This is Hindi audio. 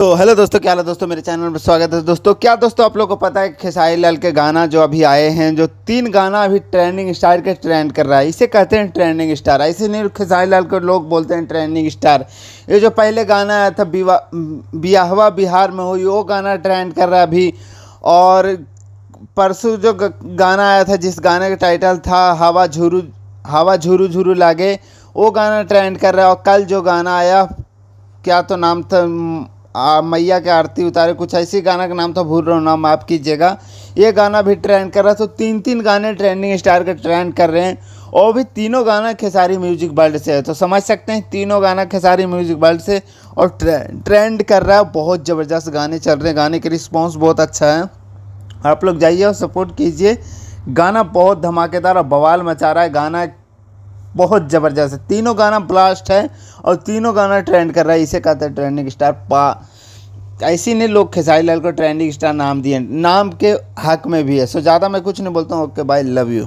तो हेलो दोस्तों, क्या हाल है दोस्तों। मेरे चैनल में स्वागत है दोस्तों। क्या दोस्तों आप लोगों को पता है खेसारी लाल के गाना जो अभी आए हैं, जो 3 गाना अभी ट्रेंडिंग स्टार के ट्रेंड कर रहा है, इसे कहते हैं ट्रेंडिंग स्टार। ऐसे नहीं खेसारी लाल को लोग बोलते हैं ट्रेंडिंग स्टार। ये जो पहले गाना आया था बियाहवा बिहार में हुई, वो गाना ट्रेंड कर रहा है अभी। और परसों जो गाना आया था, जिस गाने का टाइटल था हवा झुरू झुरू लागे, वो गाना ट्रेंड कर रहा है। और कल जो गाना आया, क्या तो नाम था, मैया के आरती उतारे, कुछ ऐसी गाना का नाम था, भूल रहा हूँ नाम, माफ़ कीजिएगा। ये गाना भी ट्रेंड कर रहा है। तो 3 गाने ट्रेंडिंग स्टार के ट्रेंड कर रहे हैं, और भी तीनों गाना खेसारी म्यूजिक वर्ल्ड से है। तो समझ सकते हैं, तीनों गाना खेसारी म्यूजिक वर्ल्ड से और ट्रेंड कर रहा है। बहुत ज़बरदस्त गाने चल रहे हैं, गाने के रिस्पॉन्स बहुत अच्छा है। आप लोग जाइए और सपोर्ट कीजिए। गाना बहुत धमाकेदार और बवाल मचा रहा है, गाना बहुत ज़बरदस्त है। तीनों गाना ब्लास्ट है और तीनों गाना ट्रेंड कर रहा है। इसे कहते हैं ट्रेंडिंग स्टार। ऐसे नहीं लोग खेसारी लाल को ट्रेंडिंग स्टार नाम दिए, नाम के हक में भी है। सो ज़्यादा मैं कुछ नहीं बोलता हूँ। Okay bye, love you.